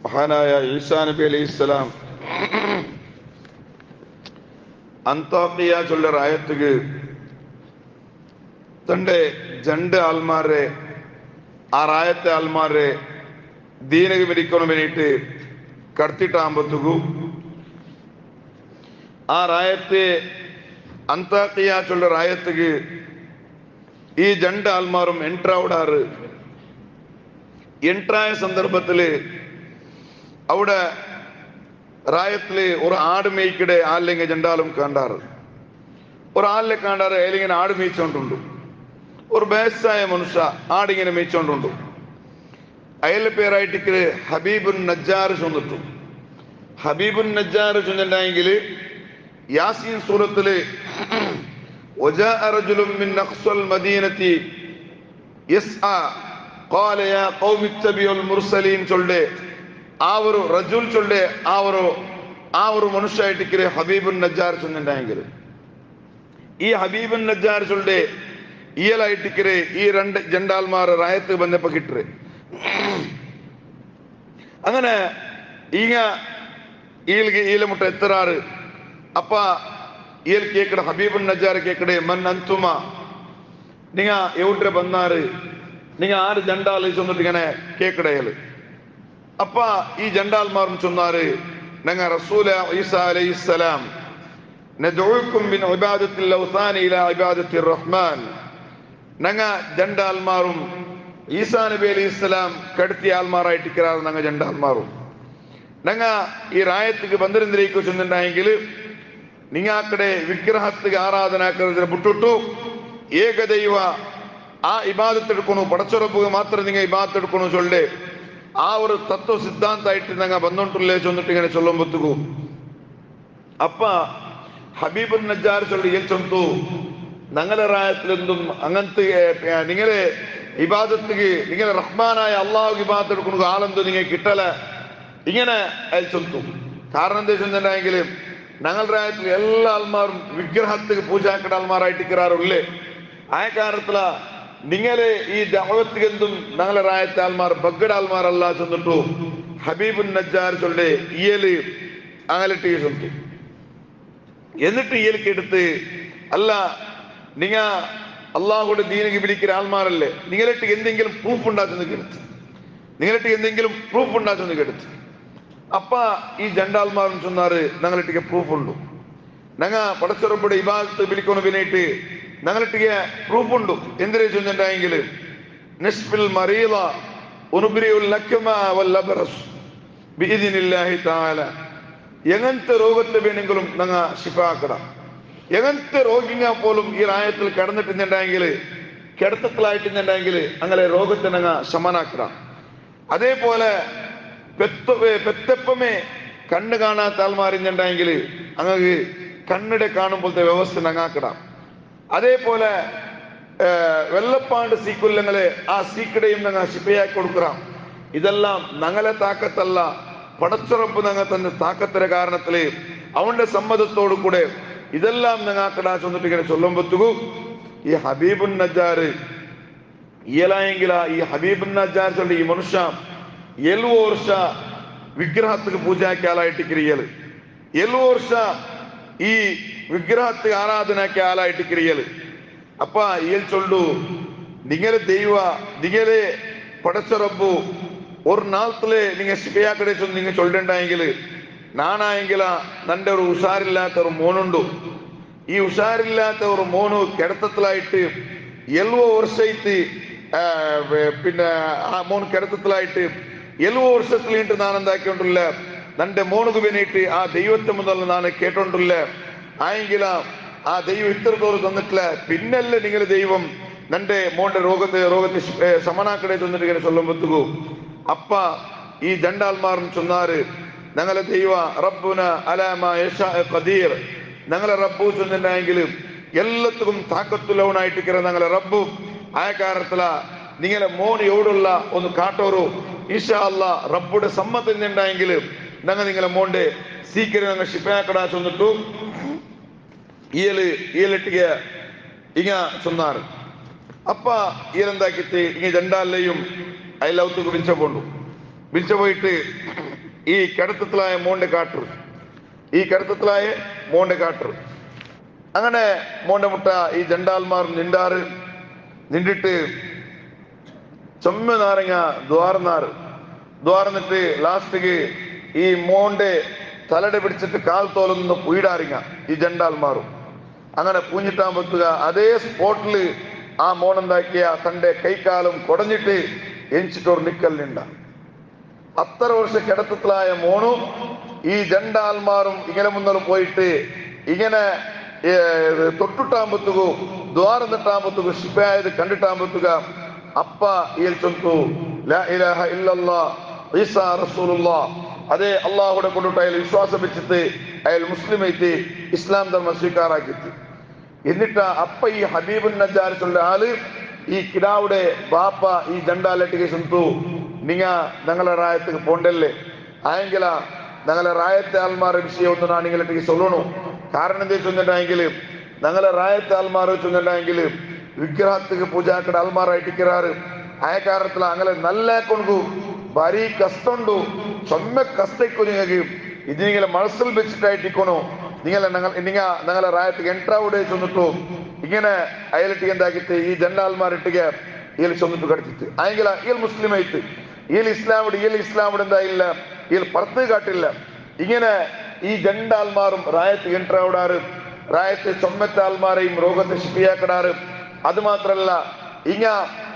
മഹാനായ ഈസാ നബി അലൈഹിസ്സലാം അന്താക്കിയ ചൊല്ലർ ആയത്തുക്ക് തന്റെ രണ്ട് ആൾമാരെ ആ റായത്തെ ആൾമാരെ ദീനക്ക് പിരിക്കണം വേണ്ടിയിട്ട് കടത്തിട്ടാകുമ്പോഴത്തേക്കു ആ റായത്തെ അന്താക്കിയ ചൊല്ലർ ആയത്തുക്ക് ഈ രണ്ട് ആൾമാരും എൻട്രാവിടാറ് എൻട്രായ സന്ദർഭത്തില് അവിടെ റായത്തില് ഒരു ആട് മേയ്ക്കിടെ ആളിലെങ്കിൽ രണ്ടാളും കണ്ടാറ് ഒരാളിനെ കണ്ടാറ് അയാളിങ്ങനെ ആട് മേയിച്ചോണ്ടുണ്ട് ഒരു ബേസായ മനുഷ്യ ആടിങ്ങനെ മേയിച്ചോണ്ടുണ്ട് അയാളുടെ പേരായിട്ട് ഹബീബുൻ നജ്ജാർ ചൊന്നിട്ടു ഹബീബുൻ നജ്ജാർ ചൊന്നിട്ടുണ്ടെങ്കിൽ യാസീൻ സൂറത്തില് وجاء رجل من أقصى المدينة يسعى قال يا قوم اتبعوا المرسلين ചൊല്ലെ ആ ഒരു റജുൽ ചൊല്ലെ ആ ഒരു മനുഷ്യയായിട്ട് ഹബീബുൻ നജ്ജാർ ചൊന്നിട്ടുണ്ടെങ്കിൽ ഈ ഹബീബുൻ നജ്ജാർ ചൊല്ലെ ഈയലായിട്ട് ഈ രണ്ട് ജണ്ടാൽമാർ റായത്ത് ബന്ധപ്പോ കിട്ടേ അങ്ങനെ ഈല മുട്ട എത്തറാറ് അപ്പ ഈൽ കേക്കട ഹബീബുൻ നജ്ജാർ കേക്കടേ മൻ അന്തുമ നിങ്ങ എവിടെ വന്നാറ് നിങ്ങ ആര് ജണ്ടാൽ ചൊന്നിട്ട് ഇങ്ങനെ കേക്കടയല് അപ്പ ഈ ജണ്ടാൽമാരും ചൊന്നാറ് ഞങ്ങ റസൂല ഈസാ അലൈഹിസ്സലാം ندعوكم من عبادة الأوثان إلى عبادة الرحمن ഞങ്ങ ജണ്ടാൽമാരും ഈസാ നബി അലൈഹിസ്സലാം കടത്തിയ ആൾമാരായിട്ടിരിക്കാറ് ഞങ്ങ ജണ്ടാൽമാരും ഞങ്ങ ഈ റായത്തിക്ക് ബന്ധിരന്തിരേക്ക് ചെന്നിട്ടുണ്ടെങ്കിൽ നിങ്ങാക്കടെ വിഗ്രഹത്തിക്ക് ആരാധനാക്കുന്നതിനെ വിട്ടിട്ടു ഏകദൈവ ആ ഇബാദത്തെടുക്കണു പടച്ചുറപ്പുക മാത്രം നിങ്ങൾ ഇബാദത്തെടുക്കണു ചൊല്ലേ ആ ഒരു തത്വ സിദ്ധാന്തമായിട്ട് ഞങ്ങൾ വന്നോണ്ടില്ലേ ചൊന്നിട്ട് ഇങ്ങനെ ചൊല്ലുമ്പോഴത്തേക്കു അപ്പ ഹബീബുൻ നജ്ജാർ ചൊല്ലി ചൊന്തു ഞങ്ങളെ റായത്തിലെന്തും അങ്ങനത്തെ നിങ്ങളെ ഇബാദത്തിക്ക് നിങ്ങളെ റഹ്മാനായ അള്ളാഹു ഇബാദത്ത് എടുക്കുന്ന ആളെന്തോ നിങ്ങൾ കിട്ടല ഇങ്ങനെ അയാൾ ചൊന്തു കാരണം എന്താ ചെന്നിട്ടുണ്ടെങ്കിൽ ഞങ്ങളുടെ റായത്തിൽ എല്ലാ ആൾമാരും വിഗ്രഹത്തിക്ക് പൂജാക്കട ആൾമാരായിട്ടിരിക്കാറുള്ളേ ആ കാരണത്തില നിങ്ങളെ ഈ ദഅവത്തിക്ക് എന്തും ഞങ്ങളെ റായത്തെ ആൾമാർ ബഗ്ഗട ആൾമാരല്ല ചെന്നിട്ടു ഹബീബുൻ നജ്ജാർ ചൊല്ലെ ഈയല് അങ്ങലിട്ട് ചൊന്തു എന്നിട്ട് ഈയലേക്ക് എടുത്ത് അല്ല നിങ്ങ അള്ളാഹുടെ ദീനക്ക് പിടിക്കുന്ന ആൾമാരല്ലേ നിങ്ങളിട്ട് എന്തെങ്കിലും പ്രൂഫ് ഉണ്ടാക്കുന്ന കേടുത്ത് നിങ്ങളിട്ട് എന്തെങ്കിലും പ്രൂഫ് ഉണ്ടാക്കുന്ന കേടുത്ത് അപ്പ ഈ ജണ്ടാൽമാരും ചൊന്നാറ് ഞങ്ങളിട്ടിക്ക് പ്രൂഫ് ഉണ്ട് ഞങ്ങ പടച്ചുറപ്പുടെ ഇബാദത്ത് പിടിക്കണം പിന്നിട്ട് ഞങ്ങളിട്ടിക്ക് പ്രൂഫ് ഉണ്ട് എന്തിനു ചൊന്നിട്ടുണ്ടെങ്കിൽ നിസ്ഫിൽ മറീള ഉനുബ്രിഉൽ ലക്മ വൽ അബ്റസ് ബിഇദ്നില്ലാഹി തആല എങ്ങനത്തെ രോഗത്തെ വേണമെങ്കിലും ഞങ്ങ ശിഫാക്കണം എങ്ങനത്തെ രോഗിങ്ങ പോലും ഈ റായത്തിൽ കിടന്നിട്ടുണ്ടെങ്കിൽ കിടത്തത്തിലായിട്ടുണ്ടെങ്കിൽ അങ്ങനെ രോഗത്തെ ഞങ്ങ ശമനാക്കണം അതേപോലെ പെത്തപ്പമേ കണ്ണ് കാണാത്ത ആൾമാരുണ്ടെങ്കിൽ അങ്ങക്ക് കണ്ണിടെ കാണുമ്പോഴത്തെ വ്യവസ്ഥ ഞങ്ങാക്കണം അതേപോലെ വെള്ളപ്പാണ്ട് സീക്കുല്ലങ്ങളെ ആ സീക്കടയും ഞങ്ങൾ ശിപ്പയാക്കി കൊടുക്കണം ഇതെല്ലാം ഞങ്ങളെ താക്കത്തല്ല പടച്ചുറപ്പ് ഞങ്ങൾ തന്നെ താക്കത്തിന്റെ കാരണത്തില് അവന്റെ സമ്മതത്തോടു കൂടെ ഇതെല്ലാം ഞങ്ങാക്കടാ ചൊന്നിട്ട് ഇങ്ങനെ ചൊല്ലുമ്പോഴത്തേക്കും ഈ ഹബീബുൻ നജ്ജാർ ഈയലായെങ്കില ഈ ഹബീബുൻ നജ്ജാർ ചൊല്ലി ഈ മനുഷ്യ 7 ವರ್ಷ ವಿಗ್ರಹಕ್ಕೆ ಪೂಜಾಕ್ಕೆ ಆಲಾಯಿಟ್ಟಿಕ್ರಿಯಲು 7 ವರ್ಷ ಈ ವಿಗ್ರಹಕ್ಕೆ ಆರಾಧನಾಕ್ಕೆ ಆಲಾಯಿಟ್ಟಿಕ್ರಿಯಲು ಅಪ್ಪ ಏನ್ ಚೊಲ್ಲು ನಿಂಗಲೆ ದೈವ ನಿಂಗಲೆ പടച്ചറബ്ബു ഒരു നാളത്തില് നിങ്ങൾ ശിഫയാക്കടെ ചൊന്ന് നിങ്ങൾ ചൊല്ലുണ്ടായെങ്കിൽ നാനായെങ്കില നന്റെ ഒരു ഉഷാറില്ലാത്ത ഒരു മോനുണ്ട് ഈ ഉഷാറില്ലാത്ത ഒരു മോന് കിടത്തത്തിലായിട്ട് 7 ವರ್ಷ പിന്നെ ആ മോൻ കിടത്തത്തിലായിട്ട് 7 ವರ್ಷത്തിലിട്ട് ഞാൻ എന്താക്കിക്കൊണ്ടില്ല നന്റെ മോനുക്ക് വേണ്ടിയിട്ട് ആ ദൈവത്തെ മുതൽ ഞാൻ കേട്ടോണ്ടില്ല ആയെങ്കില ആ ദൈവം ഇത്രത്തോളം തന്നിട്ടില്ല പിന്നല്ലേ നിങ്ങൾ ദൈവം നന്റെ മോന്റെ രോഗത്തെ ശമനാക്കടെ ചൊന്നിട്ട് ഇങ്ങനെ ചൊല്ലുമ്പോഴത്തേക്കു അപ്പ ഈ ജണ്ടാൽമാരും ചൊന്നാറ് ഞങ്ങളെ ദൈവ റബ്ബുന അലാമാ യശാ ഖദീർ ഞങ്ങളെ റബ്ബു ചൊന്നിട്ടുണ്ടെങ്കിൽ എല്ലാത്തിനും താക്കത്തുള്ളവനായിട്ടിരിക്കുന്ന ഞങ്ങളെ റബ്ബു ആ കാരണത്തില നിങ്ങളെ മോൻ എവിടുള്ള ഒന്ന് കാട്ടോറു ഈശാ അല്ലാ റബ്ബുടെ സമ്മതത്തിനുണ്ടായെങ്കിൽ ഞങ്ങൾ നിങ്ങളെ മോന്റെ സീക്കരെ ഞങ്ങൾ ശിഫയാക്കടാ ചൊന്നിട്ടു ഈയലിട്ടിക ഇങ്ങ ചൊന്നാറ് അപ്പ ഈയലെന്താക്കിട്ട് ഇങ്ങ ജണ്ടാലിലെയും അയലൗത്തുക്ക് വിളിച്ച പോണ്ടു വിളിച്ച പോയിട്ട് ഈ കിടത്തത്തിലായ മോന്റെ കാട്ടർ, ഈ കിടത്തത്തിലായ മോന്റെ കാട്ടർ. അങ്ങനെ മോന്റെ മുട്ട ഈ ജണ്ടാൽമാർ നിണ്ടാറ്, നിണ്ടിട്ട് ചൊമ്മ നാരങ്ങ ദ്വാർന്നിട്ട് ലാസ്റ്റിക്ക് ഈ മോന്റെ തലട പിടിച്ചിട്ട് കാൽ തോലൊന്ന് പുയിടാറിങ്ങ ഈ ജണ്ടാൽമാറും. അങ്ങനെ പൂഞ്ഞിട്ടാകുമ്പോത്തുക അതേ സ്പോട്ടില് ആ മോണെന്താക്കിയ തന്റെ കൈക്കാലം കുടഞ്ഞിട്ട് എഞ്ചിട്ടോർ നിക്കലിനുണ്ട. അത്ര വർഷ കിടത്തത്തിലായ മോണും ഈ ജണ്ടാൽമാറും ഇങ്ങനെ മുന്നോട്ട് പോയിട്ട് ഇങ്ങനെ തൊട്ടിട്ടാകുമ്പോത്തുകു ദ്വാരന്നിട്ടാകുമ്പോത്തുകു ശിപ്പായത് കണ്ടിട്ടാകുമ്പോത്തുക അപ്പ ഈൽ ചൊന്തു ലാ ഇലാഹ ഇല്ലല്ലാഹ് ഈസാ റസൂലുള്ളാഹ്. അതേ അള്ളാഹുടെ കൊണ്ടിട്ട് അയാൾ വിശ്വാസം വെച്ചിട്ട് അയാൾ മുസ്ലിം ആയിട്ട് ഇസ്ലാം ധർമ്മം സ്വീകാരാക്കിട്ട്. എന്നിട്ട് അപ്പ ഈ ഹബീബുൻ നജ്ജാർ ചൊല്ല ആള് ഈ കിടാവുടെ ബാപ്പ ഈ ജണ്ടാലട്ടിക്ക് ചൊന്തു, നിങ്ങ ഞങ്ങളെ റായത്തേക്ക് പോണ്ടല്ലേ, ആയെങ്കില ഞങ്ങളെ റായത്തെ ആൾമാരുടെ വിഷയം ഒന്ന് ഞാൻ നിങ്ങളെ ചൊല്ലണു. കാരണം എന്താ ചൊന്നിട്ടെങ്കിൽ ഞങ്ങളെ റായത്തെ ആൾമാർ ചൊന്നിട്ടെങ്കിൽ വിഗ്രഹത്തിക്ക് പൂജാക്കട ആൾമാരായിട്ടിക്കാറ് ആയ കാരണത്തിൽ അങ്ങനെ നല്ല കൊണ്ടു ഭാരി കഷ്ടമുണ്ടു ചൊമ്മ കഷ്ടക്കു നിങ്ങൾക്ക് ഇത് നിങ്ങളെ മനസ്സിൽ വെച്ചിട്ടായിട്ടിക്കണു. ഞങ്ങളെ റായത്തിക്ക് എൻട്രാവിടെ ചൊന്നിട്ടു ഇങ്ങനെ അയലിട്ടിക്ക് എന്താക്കിട്ട് ഈ ജണ്ടാൽമാരിട്ടിക്ക് ഇയാൾ ചൊന്നിട്ട് കടിച്ചിട്ട് ആയെങ്കില ഇയാൾ മുസ്ലിം ആയിട്ട് ഇയാൾ ഇസ്ലാമിട് എന്തായില്ല, ഇയാൾ പുറത്ത് കാട്ടില്ല. ഇങ്ങനെ ഈ ജണ്ടാൽമാറും റായത്ത് എൻട്രാവിടാറ്, റായത്ത് ചൊമ്മത്തെ ആൾമാരെയും രോഗത്തെ ശിപ്പിയാക്കിടാറ്. അത് മാത്രല്ല ഇങ്ങ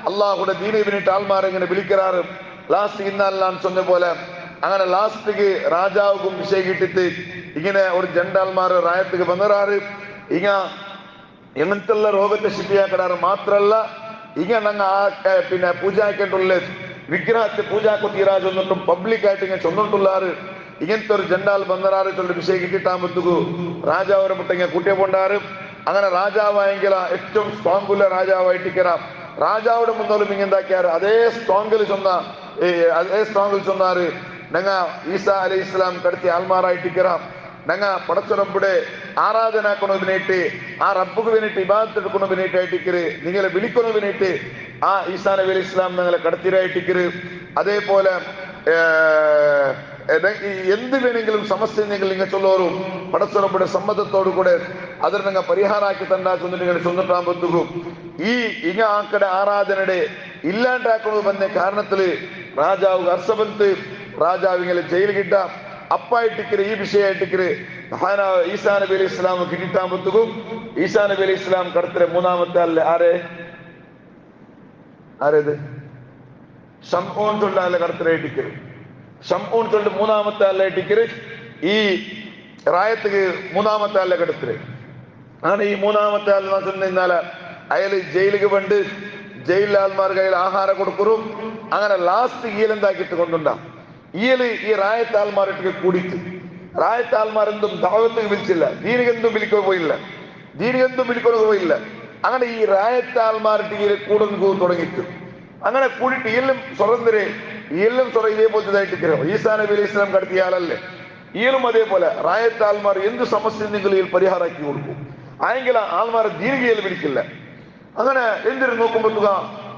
അള്ളാഹുടെ ദീനിട്ട് ആൾമാരെ ഇങ്ങനെ വിളിക്കാറ്. ലാസ്റ്റ് ഇന്നാലാൻ ചൊന്ന പോലെ അങ്ങനെ ലാസ്റ്റിക്ക് രാജാവുക്കും വിഷയം കിട്ടിട്ട് ഇങ്ങനെ ഒരു ജണ്ടാൽമാർ റായത്തേക്ക് വന്നിറാറ്. ഇങ്ങ എങ്ങനത്തുള്ള രോഗത്തെ ശിപ്പിയാക്കിടാറ്. മാത്രല്ല ഇങ്ങ ഞങ്ങ പിന്നെ പൂജാക്കേണ്ടുള്ള വിഗ്രഹത്തെ പൂജാക്കു തീരാജ് വന്നിട്ടും പബ്ലിക്കായിട്ട് ഇങ്ങനെ ചൊന്നിട്ടുള്ളാറ്. ഇങ്ങനത്തെ ഒരു ജണ്ടാൽ വന്നറാറ് ചൊല്ല വിഷയം കിട്ടിട്ടാകുമ്പോഴത്തേക്കു രാജാവരെ മുട്ട ഇങ്ങനെ കൂട്ടിയെ കൊണ്ടാറ്. അങ്ങനെ രാജാവായെങ്കിൽ ഏറ്റവും സ്ട്രോങ്ങുള്ള രാജാവായിട്ടിക്കറാം. രാജാവുടെ മുന്നോലും ഇങ്ങെന്താക്കിയാറ് അതേ സ്ട്രോങ്ങിൽ ചൊന്നാറ് ഞങ്ങ ഈസാ അലൈഹി ഇസ്ലാം കടത്തി ആൾമാറായിട്ടിക്കറാം. ഞങ്ങ പടച്ചുറമ്പുടെ ആരാധനാക്കണതിനായിട്ട് ആ റബ്ബുക്ക് വേണ്ടിയിട്ട് ഇബാദത്ത് എടുക്കണതിനായിട്ടിക്കര്, നിങ്ങളെ വിളിക്കണതിനായിട്ട് ആ ഈസാ നബി അലൈഹി ഇസ്ലാം ഞങ്ങളെ കടത്തിരായിട്ടിക്കര്. അതേപോലെ എന്ത് വേണമെങ്കിലും സമസ്യ നിങ്ങൾ ഇങ്ങനെ ചൊല്ലോറും പടച്ചുറമ്പുടെ സമ്മതത്തോടു കൂടെ അതിന് നിങ്ങൾ പരിഹാരമാക്കി തണ്ടാ ചൊന്നിട്ട് ഇങ്ങനെ ചൊന്നിട്ടാകുമ്പോഴത്തേക്കും ഈ ഇങ്ങ ആക്കടെ ആരാധനയുടെ ഇല്ലാണ്ടാക്കുന്നത് വന്ന കാരണത്തില് രാജാവ് അർസബന്ത് രാജാവ് ഇങ്ങനെ ജയിലിൽ കിട്ട അപ്പായിട്ടിക്കര് ഈ വിഷയമായിട്ടിക്കര് ഈസാ നബി അലൈഹി ഇസ്ലാം കിട്ടിട്ടാകുമ്പോഴത്തേക്കും ഈസാ നബി അലൈഹി ഇസ്ലാം കടത്തിലെ മൂന്നാമത്തെ അല്ലേ ആരേത് ഷംഊൻ ചൊല്ലാലെ കടത്തിലായിട്ടിക്കര്. ഷംഊൻ ചൊല്ല് മൂന്നാമത്തെ ആളായിട്ടിക്കര് ഈ റായത്തുക്ക് മൂന്നാമത്തെ ആളെ കടത്തില്. അങ്ങനെ ഈ മൂന്നാമത്തെ ആൾ ചെന്നാല് അയാൾ ജയിലിക്ക് പണ്ട് ജയിലിലെ ആൾമാർക്ക് അയാൾ ആഹാരം കൊടുക്കും. അങ്ങനെ ലാസ്റ്റ് ഈലെന്താക്കിട്ട് കൊണ്ടുണ്ടാ ഈയല് ഈ റായത്തെ ആൾമാരിട്ട് കൂടിയിട്ട് റായത്തെ ആൾമാർ എന്തും ദാവത്തേക്ക് വിളിച്ചില്ല, ദീനികെന്തും വിളിക്കാൻ പോയില്ല. അങ്ങനെ ഈ റായത്തെ ആൾമാരിട്ട് ഈ കൂടുന്നു തുടങ്ങിയിട്ട് അങ്ങനെ കൂടിയിട്ട് ഈലും സ്വതന്ത്രരെ ഈലും ഇതേപോലത്തതായിട്ട് ഈസാ നബി അലൈഹി ഇസ്ലാം കടത്തിയ ആളല്ലേ ഈലും അതേപോലെ റായത്തെ ആൾമാർ എന്ത് സമസ്യ നിങ്ങൾ പരിഹാരമാക്കി കൊടുക്കും. ആയെങ്കിൽ ആൾമാരെ ദീർഘയിൽ വിളിക്കില്ല. അങ്ങനെ എന്തിനു നോക്കുമ്പോഴുക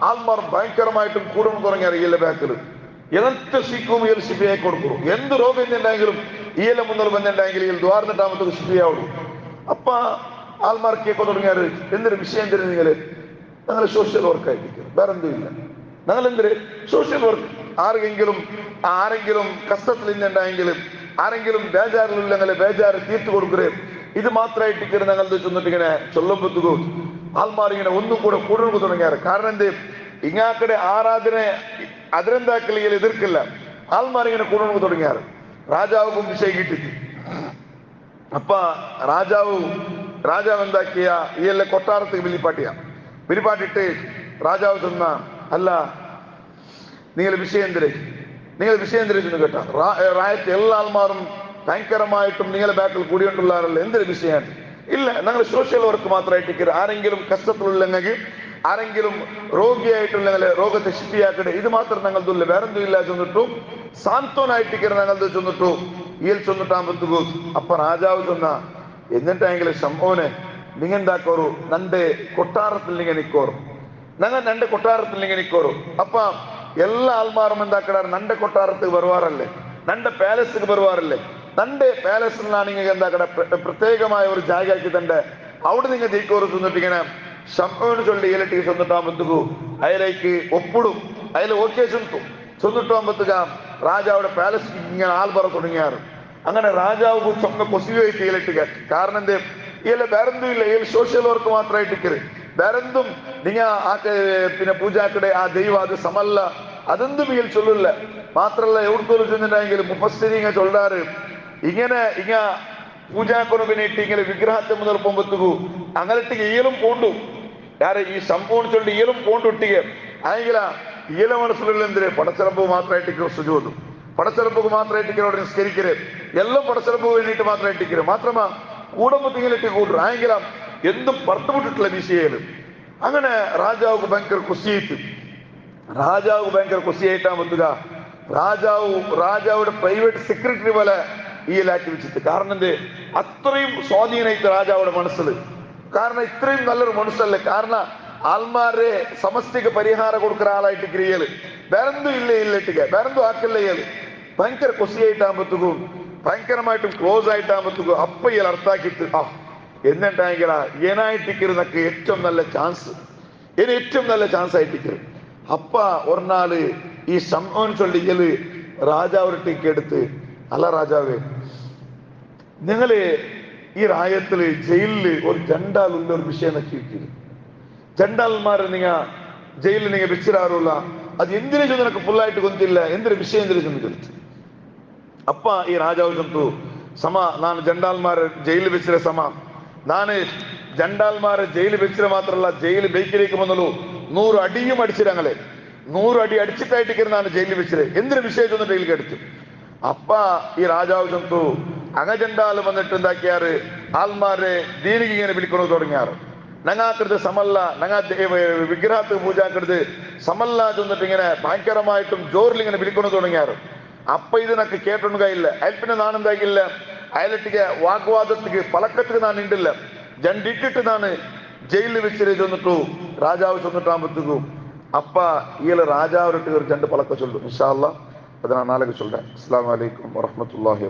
ആൾമാർ ഭയങ്കരമായിട്ടും കൂടും തുടങ്ങിയാൽ ഈയലെ ബാക്കില് എന്ത് സിക്കും ഈയൽ ശിഫിയായി കൊടുക്കും. എന്ത് രോഗം എന്തുണ്ടെങ്കിലും ഈയലെ മുന്നിൽ വന്നിട്ടുണ്ടെങ്കിൽ ഈയൽ ദ്വാരന്നിട്ടാകുമ്പോൾ ശിഫിയാവുള്ളൂ. അപ്പ ആൾമാർ കേൾക്കാൻ തുടങ്ങിയാറ് എന്തൊരു വിഷയം തരും നിങ്ങള് ഞങ്ങൾ സോഷ്യൽ വർക്ക് ആയിരിക്കും, വേറെന്തും ഇല്ല. ഞങ്ങൾ എന്തൊരു സോഷ്യൽ വർക്ക് ആരെങ്കിലും കഷ്ടത്തിൽ ഇന്നുണ്ടെങ്കിലും ആരെങ്കിലും ബേജാറിലുള്ള ബേജാറ് തീർത്തു കൊടുക്കരുത്. ഇത് മാത്രമായിട്ട് ഞങ്ങൾ ചെന്നിട്ട് ഇങ്ങനെ ചൊല്ലുമ്പോഴത്തേക്കും ആൾമാർ ഇങ്ങനെ ഒന്നും കൂടെ കൂടുതൽ തുടങ്ങിയാറ്. കാരണം എന്ത് ഇങ്ങാക്കടെ ആരാധന അതിരെന്താക്കൽ എതിർക്കില്ല. ആൾമാർ ഇങ്ങനെ കൂടുതൽ തുടങ്ങിയാറ്. രാജാവുക്കും വിഷയം കിട്ടി. അപ്പ രാജാവ് എന്താക്കിയ ഈ എല്ലാ കൊട്ടാരത്തേക്ക് വിളിപ്പാട്ടിട്ട് രാജാവ് ചെന്ന അല്ല നിങ്ങൾ വിഷയം എന്തിരേക്കുന്നു കേട്ട റായത്ത് എല്ലാ ആൾമാരും ഭയങ്കരമായിട്ടും നിങ്ങളെ ബാക്കിൽ കൂടിയോണ്ടുള്ളാറല്ല എന്തൊരു വിഷയമാണ് ഇല്ല. ഞങ്ങൾ സോഷ്യൽ വർക്ക് മാത്രമായിട്ട് ആരെങ്കിലും കഷ്ടത്തിലുള്ളെങ്കിൽ ആരെങ്കിലും രോഗിയായിട്ടുള്ള രോഗത്തെ ശിപ്പിയാക്കട്ടെ ഇത് മാത്രം ഞങ്ങൾക്കില്ല, വേറെന്തും ഇല്ല ചെന്നിട്ടും സാന്ത്വനായിട്ട് ഞങ്ങൾ ചെന്നിട്ടു ഈൽ ചെന്നിട്ടാകുമ്പോഴത്തേക്കു അപ്പൊ രാജാവ് ചെന്ന എന്നിട്ടെങ്കിൽ ശംഭോനെ നിങ്ങെന്താക്കോറു നന്റെ കൊട്ടാരത്തിൽ നിങ്ങൾ നിക്കോറു കൊട്ടാരത്തിൽ നിങ്ങൾ നിക്കോറു. അപ്പ എല്ലാ ആൾമാരും എന്താക്കടാറ് നന്റെ കൊട്ടാരത്തിൽ വരുവാറല്ലേ. നന്റെ പാലസിക്ക് ബരുവാറില്ലേ, തന്റെ പാലസിലാണ് നിങ്ങൾ എന്താ കട പ്രത്യേകമായ ഒരു ജാഗാക്കി തന്റെ അവിടെ നിങ്ങൾ ജയിക്കോറ് ചെന്നിട്ടിങ്ങനെ ശംഭവന് ചൊല്ലി ഇലട്ടി ചെന്നിട്ടാകുമ്പോഴത്തേക്കു അതിലേക്ക് ഒപ്പിടും, അതിൽ ഓക്കെ ചെന്നിട്ടാകുമ്പോഴത്തേക്ക രാജാവുടെ പാലസ് ഇങ്ങനെ ആൽബറ തുടങ്ങിയാറ്. അങ്ങനെ രാജാവ് ചൊങ്ങ കൊസിയായിട്ട് ഇലട്ടിക്ക. കാരണം എന്തേ, ഇയാൾ വേറെന്തും ഇല്ല, ഇയാൾ സോഷ്യൽ വർക്ക് മാത്രമായിട്ടിക്കറ്. വേറെന്തും നിങ്ങ പിന്നെ പൂജാക്കടെ ആ ദൈവം അത് സമല്ല അതെന്തും ഇയാൾ ചൊല്ലില്ല. മാത്രല്ല എവിടത്തോളം ചെന്നിട്ടെങ്കിൽ മുഫസ്സിരിങ്ങ ചൊല്ലാറ് ഇങ്ങനെ പൂജാക്കൊരു പിന്നിട്ട് ഇങ്ങനെ വിഗ്രഹത്തെ മുതൽ പോകുമ്പോഴത്തേക്കു അങ്ങനത്തെ ഇയലും പോണ്ടു ಯಾರ ಈ ಸಂಪೂರ್ಣ ಚೊಲ್ಲಿ ಇಯಲಂ ಕೊಂಡೊಟ್ಟಿಗೆ ಆಯ್ಗಿಲ್ಲ ಇಯಲ ಮನಸ್ಸುಲ್ಲ ಅಂದ್ರೆ ಪಡಚರಪ್ಪು ಮಾತ್ರ ಇಟ್ಟಿರೋ ಸುಜೋದು ಪಡಚರಪ್ಪು ಮಾತ್ರ ಇಟ್ಟಿರೋ ನಿಸ್ಕರಿಕರೆ ಎಲ್ಲ ಪಡಚರಪ್ಪು വേണ്ടിയിട്ട് മാത്രം ഇട്ടിക്കരെ മാത്രമാ കൂടമ്പത്തിങ്ങിലിട്ട് കൂട്ടു ആയെങ്കിലും എന്തും പറത്തുവിട്ടിട്ടുള്ള വിഷയം. അങ്ങനെ രാജാവുക്ക് ഭയങ്കര കുസിയായിട്ട് പറ്റുക. രാജാവുടെ പ്രൈവറ്റ് സെക്രട്ടറി പോലെ ഈലാക്കി വെച്ചിട്ട്. കാരണം എന്ത്, അത്രയും സ്വാധീനമായിട്ട് രാജാവുടെ മനസ്സിൽ. കാരണം ഇത്രയും നല്ലൊരു മനുഷ്യല്ലേ. കാരണം ആൾമാരെ സമസ്തക്ക് പരിഹാരം കൊടുക്കുന്ന ആളായിട്ട് ക്രിയല് വേറെന്തും ഇല്ലിട്ടിക്ക വേറെന്തും ആക്കില്ല ഇയാള്. ഭയങ്കര കൊസിയായിട്ടാകുമ്പോഴത്തേക്കും ഭയങ്കരമായിട്ടും ക്ലോസ് ആയിട്ടാകുമ്പോഴത്തേക്കും അപ്പ ഇയാൾ അർത്ഥാക്കിട്ട് എന്നിട്ടായെങ്കിലാ ഏനായിട്ടിക്കുന്നതൊക്കെ ഏറ്റവും നല്ല ചാൻസ് ഏറ്റവും നല്ല ചാൻസ് ആയിട്ടിക്കറ്. അപ്പ ഒരു നാള് ഈ സംഭവം ചൊല്ലി ഇയാള് രാജാവ് ടീക്ക് എടുത്ത്, അല്ല രാജാവേ, നിങ്ങള് ഈ രായത്തില് ജയിലില് ഒരു ജണ്ടാലുള്ള ഒരു വിഷയം നക്കിയിരിക്കുന്നു. ജണ്ടാൽമാരെ നിങ്ങ ജയിലിൽ നിങ്ങൾ വെച്ചിരാറുള്ള അത് എന്തിനു ചെന്ന് നിനക്ക് ഫുള്ളായിട്ട് കൊന്നില്ല, എന്തൊരു വിഷയം എന്തിനു ചെന്ന് ചോദിച്ചു. അപ്പ ഈ രാജാവ് ചന്തു സമ ನಾನು ജണ്ടാൽമാരെ ജയിലിൽ വെച്ചിര സമ ನಾನು ജണ്ടാൽമാരെ ജയിലിൽ വെച്ചിര മാത്രമല്ല ജയിലിൽ ബൈക്കിലേക്ക് വന്നുള്ളൂ 100 അടിയും അടിച്ചിരങ്ങളെ 100 അടി അടിച്ചിട്ടായിട്ട് ನಾನು ജയിലിൽ വെച്ചിരെ എന്തൊരു വിഷയം ചെന്ന് ജയിലിൽ എടുത്തു. അപ്പ ഈ രാജാവ് ചന്തു അംഗജണ്ടാൽ വന്നിട്ട് എന്താക്കിയാറ് ആൾമാരെ ദീനിക്ക് ഇങ്ങനെ വിളിക്കണോ തുടങ്ങിയാറ്. ഞങ്ങാക്കരുത് സമല്ല, ഞങ്ങ വിഗ്രഹത്തിന് പൂജാക്കരുത് സമല്ല ചെന്നിട്ട് ഇങ്ങനെ ഭയങ്കരമായിട്ടും ജോറിൽ ഇങ്ങനെ വിളിക്കണോ തുടങ്ങിയാറ്. അപ്പ ഇതിനൊക്കെ കേട്ടൊന്നും കയ്യില്ല. അയാൾ പിന്നെ നാണെന്താക്കില്ല, അയാളിട്ടിക്ക് വാഗ്വാദത്തിക്ക് പലക്കത്തിന് ഞാൻ ഉണ്ടില്ല ജണ്ടിട്ടിട്ട് ನಾನು ജയിലിൽ വെച്ചിട്ട് ചെന്നിട്ടു രാജാവ് ചെന്നിട്ടാകുമ്പോഴത്തേക്കും അപ്പ ഈയില് രാജാവിട്ട് ഒരു രണ്ട് പലക്ക ചൊല്ലും. ഇൻഷാ അല്ലാഹ് അത് ഞാൻ നാളെ ചൊല്ലേൻ. അസ്സലാമു അലൈക്കും വറഹ്മത്തുള്ളാഹി.